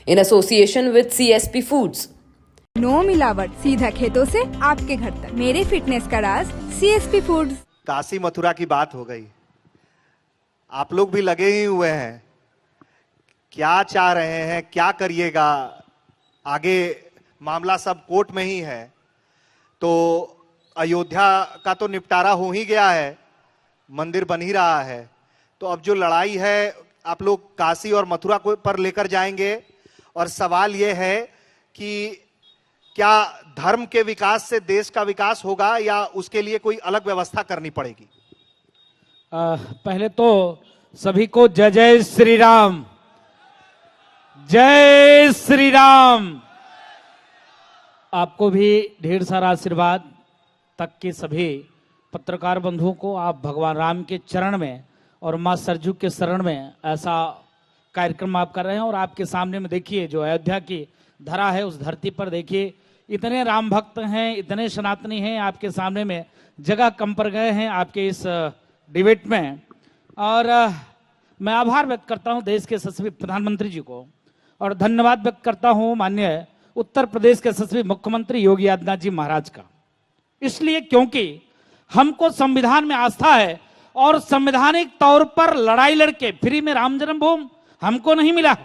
in association with CSP Foods. No मिलावट, सीधा खेतों से आपके घर तक। मेरे फिटनेस का राज CSP फूड्स। काशी मथुरा की बात हो गई, आप लोग भी लगे ही हुए हैं। क्या चाह रहे हैं, क्या करिएगा? आगे मामला सब कोर्ट में ही है। तो अयोध्या का तो निपटारा हो ही गया है, मंदिर बन ही रहा है। तो अब जो लड़ाई है आप लोग काशी और मथुरा को पर लेकर जाएंगे। और सवाल यह है कि क्या धर्म के विकास से देश का विकास होगा या उसके लिए कोई अलग व्यवस्था करनी पड़ेगी? पहले तो सभी को जय जय श्री राम, जय श्री राम। आपको भी ढेर सारा आशीर्वाद, तक के सभी पत्रकार बंधुओं को आप भगवान राम के चरण में और मां सरजू के शरण में ऐसा कार्यक्रम आप कर रहे हैं। और आपके सामने में देखिए जो अयोध्या की धरा है, उस धरती पर देखिए इतने राम भक्त हैं, इतने सनातनी हैं, आपके सामने में जगह कम पर गए हैं आपके इस डिबेट में। और मैं आभार व्यक्त करता हूं देश के यशस्वी प्रधानमंत्री जी को, और धन्यवाद व्यक्त करता हूं माननीय उत्तर प्रदेश के यशस्वी मुख्यमंत्री योगी आदित्यनाथ जी महाराज का। इसलिए क्योंकि हमको संविधान में आस्था है और संवैधानिक तौर पर लड़ाई लड़के फ्री में राम जन्मभूमि हमको नहीं मिला।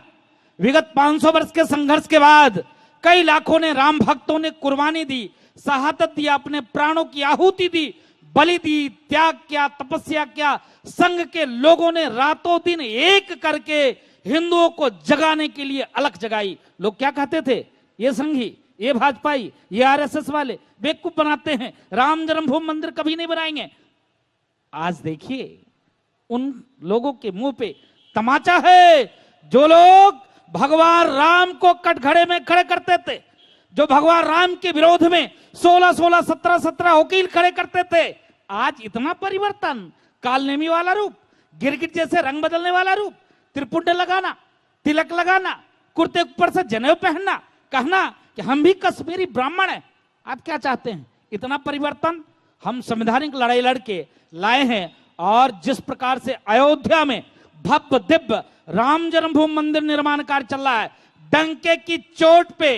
विगत 500 वर्ष के संघर्ष के बाद कई लाखों ने, राम भक्तों ने कुर्बानी दी, शहादत दिया, अपने प्राणों की आहुति दी, बलि दी, त्याग किया, तपस्या किया। संघ के लोगों ने रातों दिन एक करके हिंदुओं को जगाने के लिए अलख जगाई। लोग क्या कहते थे, ये संघी, ये भाजपाई, ये आरएसएस वाले बेवकूफ बनाते हैं, राम जन्मभूमि मंदिर कभी नहीं बनाएंगे। आज देखिए उन लोगों के मुंह पे तमाचा है जो लोग भगवान राम को कटघरे में खड़े करते थे, जो भगवान राम के विरोध में 16-16, 17-17 वकील खड़े करते थे। आज इतना परिवर्तन, कालनेमी वाला रूप, गिरगिट जैसे रंग बदलने वाला रूप, त्रिपुंड लगाना, तिलक लगाना, कुर्ते ऊपर से जनेऊ पहनना, कहना कि हम भी कश्मीरी ब्राह्मण हैं। आप क्या चाहते हैं? इतना परिवर्तन हम संवैधानिक लड़ाई लड़के लाए हैं। और जिस प्रकार से अयोध्या में भव्य दिव्य राम जन्मभूमि मंदिर निर्माण कार्य चल रहा है, डंके की चोट पे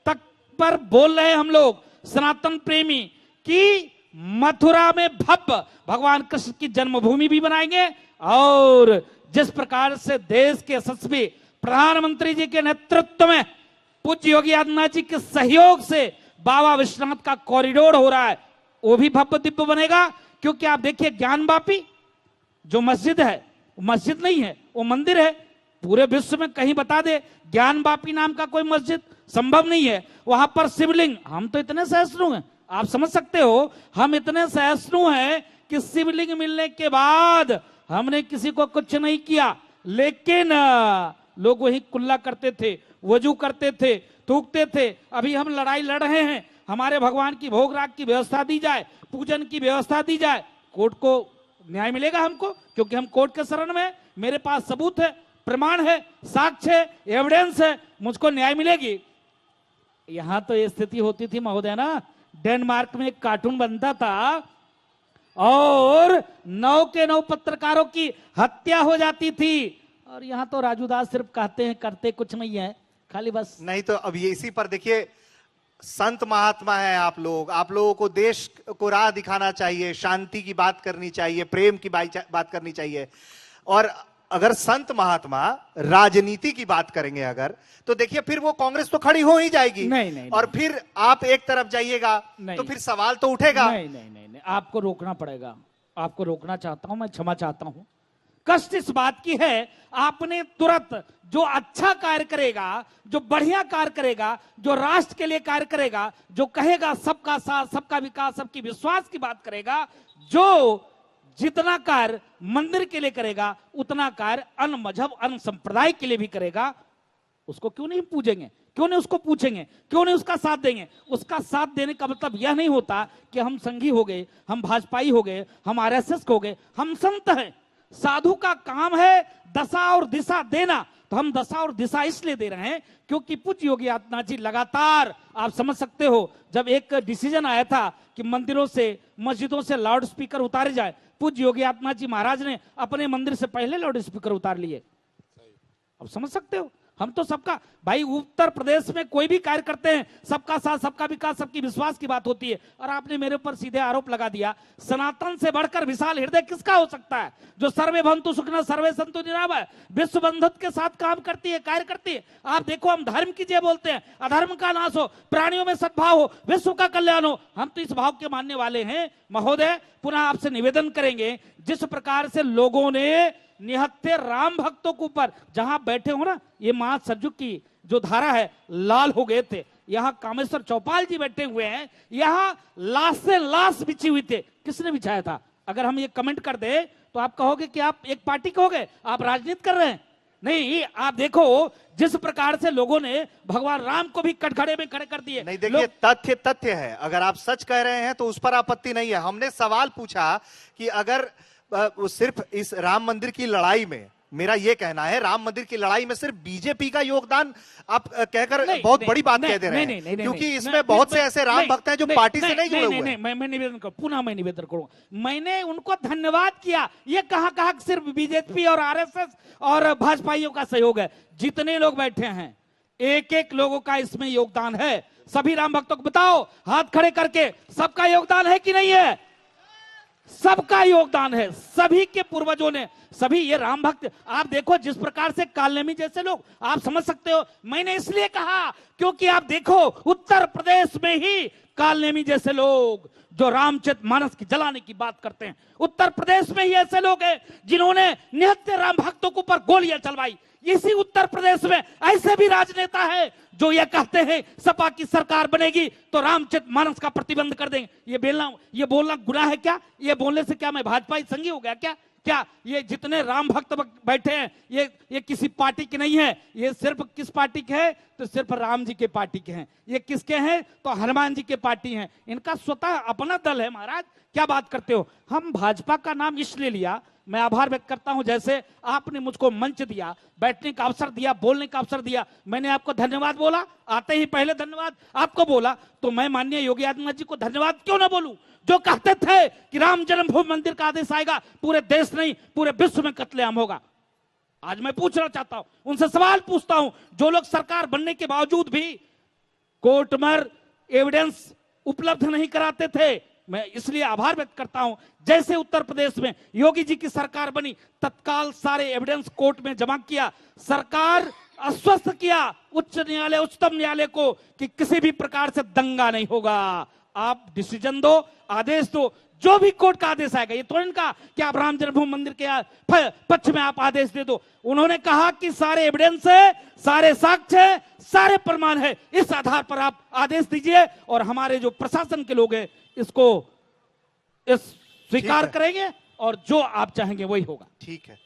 तक पर बोल रहे हैं हम लोग सनातन प्रेमी कि मथुरा में भव्य भगवान कृष्ण की जन्मभूमि भी बनाएंगे। और जिस प्रकार से देश के यशस्वी प्रधानमंत्री जी के नेतृत्व में पूज्य योगी आदित्यनाथ जी के सहयोग से बाबा विश्वनाथ का कॉरिडोर हो रहा है, वो भी भव्य दिव्य बनेगा। क्योंकि आप देखिए ज्ञानवापी जो मस्जिद है, मस्जिद नहीं है, वो मंदिर है। पूरे विश्व में कहीं बता दे ज्ञानवापी नाम का कोई मस्जिद, संभव नहीं है। वहां पर शिवलिंग, हम तो इतने सहिष्णु हैं, आप समझ सकते हो, हम इतने सहिष्णु हैं कि शिवलिंग मिलने के बाद हमने किसी को कुछ नहीं किया। लेकिन लोग वही कुल्ला करते थे, वजू करते थे, थूकते थे। अभी हम लड़ाई लड़ रहे हैं, हमारे भगवान की भोग राग की व्यवस्था दी जाए, पूजन की व्यवस्था दी जाए। कोर्ट को न्याय मिलेगा हमको, क्योंकि हम कोर्ट के शरण में, मेरे पास सबूत है, प्रमाण है, साक्ष्य है, एविडेंस है, मुझको न्याय मिलेगी। यहां तो ये स्थिति होती थी महोदय ना, डेनमार्क में एक कार्टून बनता था और 9 के 9 पत्रकारों की हत्या हो जाती थी। और यहां तो राजू दास सिर्फ कहते हैं, करते कुछ नहीं है, खाली बस। नहीं तो अब ये इसी पर देखिए, संत महात्मा है आप लोगों को देश को राह दिखाना चाहिए, शांति की बात करनी चाहिए, प्रेम की बात करनी चाहिए। और अगर संत महात्मा राजनीति की बात करेंगे अगर, तो देखिए फिर वो कांग्रेस तो खड़ी हो ही जाएगी। नहीं, और फिर आप एक तरफ जाइएगा तो फिर सवाल तो उठेगा। नहीं, आपको रोकना पड़ेगा, आपको रोकना चाहता हूं, मैं क्षमा चाहता हूं। कष्ट इस बात की है, आपने तुरंत जो अच्छा कार्य करेगा, जो बढ़िया कार्य करेगा, जो राष्ट्र के लिए कार्य करेगा, जो कहेगा सबका साथ, सबका विकास, सबकी विश्वास की बात करेगा, जो जितना कार्य मंदिर के लिए करेगा उतना कार्य अन्य मजहब, अन्य संप्रदाय के लिए भी करेगा, उसको क्यों नहीं पूजेंगे, क्यों नहीं उसको पूछेंगे, क्यों नहीं उसका साथ देंगे? उसका साथ देने का मतलब यह नहीं होता कि हम संघी हो गए, हम भाजपाई हो गए, हम आरएसएस हो गए। हम संत हैं, साधु का काम है दशा और दिशा देना। तो हम दशा और दिशा इसलिए दे रहे हैं क्योंकि पूज्य योगी आदित्यनाथ जी लगातार, आप समझ सकते हो, जब एक डिसीजन आया था कि मंदिरों से, मस्जिदों से लाउड स्पीकर उतारे जाए, पूज्य योगी आदित्यनाथ जी महाराज ने अपने मंदिर से पहले लाउड स्पीकर उतार लिए। अब समझ सकते हो, हम तो सबका भाई, उत्तर प्रदेश में कोई भी कार्य करते हैं सबका साथ सबका विकास सबकी विश्वास की बात होती है। और आपने मेरे ऊपर सीधे आरोप लगा दिया, सनातन से बढ़कर विशाल हृदय किसका हो सकता है, जो सर्वे भवन्तु सुखिनः सर्वे सन्तु निरामयः विश्व बंधुत्व के साथ काम करती है, कार्य करती है। आप देखो, हम धर्म की जय बोलते हैं, अधर्म का नाश हो, प्राणियों में सद्भाव हो, विश्व का कल्याण हो, हम तो इस भाव के मानने वाले हैं। महोदय, पुनः आपसे निवेदन करेंगे, जिस प्रकार से लोगों ने निहत्थे राम भक्तों के ऊपर, जहां बैठे हो ना, ये महा सरजू की जो धारा है लाल हो गए थे, यहां कामेश्वर चौपाल जी बैठे हुए हैं, यहां लाश से लाश बिछी हुई थे, किसने बिछाया था? अगर हम ये कमेंट कर दे तो आप कहोगे कि आप एक पार्टी के हो गए, आप राजनीति कर रहे हैं। नहीं, आप देखो जिस प्रकार से लोगों ने भगवान राम को भी कटघरे में खड़े कर दिए। नहीं, देखिए, तथ्य है, अगर आप सच कह रहे हैं तो उस पर आपत्ति नहीं है। हमने सवाल पूछा कि अगर सिर्फ इस राम मंदिर की लड़ाई में, मेरा यह कहना है, राम मंदिर की लड़ाई में सिर्फ बीजेपी का योगदान आप कहकर बहुत बड़ी बात कह दे रहे हैं, क्योंकि इसमें बहुत से ऐसे राम भक्त हैं जो पार्टी से नहीं जुड़े हुए हैं। मैं निवेदन करूं, पुनः मैं निवेदन करूं, मैंने उनको धन्यवाद किया। ये कहा सिर्फ बीजेपी और आरएसएस और भाजपाइयों का सहयोग है। जितने लोग बैठे हैं, एक एक लोगों का इसमें योगदान है। सभी राम भक्तों को बताओ, हाथ खड़े करके, सबका योगदान है कि नहीं है? सबका योगदान है, सभी के पूर्वजों ने, सभी ये राम भक्त। आप देखो जिस प्रकार से कालनेमी जैसे लोग, आप समझ सकते हो, मैंने इसलिए कहा क्योंकि आप देखो उत्तर प्रदेश में ही कालनेमी जैसे लोग जो रामचरितमानस की जलाने की बात करते हैं, उत्तर प्रदेश में ही ऐसे लोग हैं जिन्होंने निहत्थे राम भक्तों के ऊपर गोलियां चलवाई। इसी उत्तर प्रदेश में ऐसे भी राजनेता है जो ये कहते हैं सपा की सरकार बनेगी तो रामचरितमानस का प्रतिबंध कर देंगे। ये बोलना गुनाह है क्या? ये बोलने से क्या मैं भाजपा संगी हो गया क्या? क्या ये जितने राम भक्त बैठे हैं ये किसी पार्टी के नहीं है? ये सिर्फ किस पार्टी के हैं? तो सिर्फ राम जी के पार्टी के हैं। ये किसके हैं? तो हनुमान जी के पार्टी हैं। इनका स्वतः अपना दल है। महाराज, क्या बात करते हो? हम भाजपा का नाम इसलिए लिया, मैं आभार व्यक्त करता हूं, जैसे आपने मुझको मंच दिया, बैठने का अवसर दिया, बोलने का अवसर दिया, मैंने आपको धन्यवाद बोला, आते ही पहले धन्यवाद आपको बोला, तो मैं माननीय योगी आदित्यनाथ जी को धन्यवाद क्यों ना बोलूं, जो कहते थे कि राम जन्मभूमि मंदिर का आदेश आएगा, पूरे देश नहीं पूरे विश्व में कत्लेआम होगा। आज मैं पूछना चाहता हूं, उनसे सवाल पूछता हूं, जो लोग सरकार बनने के बावजूद भी कोर्ट में एविडेंस उपलब्ध नहीं कराते थे, मैं इसलिए आभार व्यक्त करता हूं। जैसे उत्तर प्रदेश में योगी जी की सरकार बनी, तत्काल सारे एविडेंस कोर्ट में जमा किया, सरकार आश्वस्त किया उच्च न्यायालय, उच्चतम न्यायालय को कि किसी भी प्रकार से दंगा नहीं होगा। आप डिसीजन दो, आदेश दो, जो भी कोर्ट का आदेश आएगा। ये तो इनका कि आप राम जन्मभूमि मंदिर के पक्ष में आप आदेश दे दो। उन्होंने कहा कि सारे एविडेंस है, सारे साक्ष्य है, सारे प्रमाण है, इस आधार पर आप आदेश दीजिए और हमारे जो प्रशासन के लोग हैं इसको स्वीकार करेंगे और जो आप चाहेंगे वही होगा। ठीक है।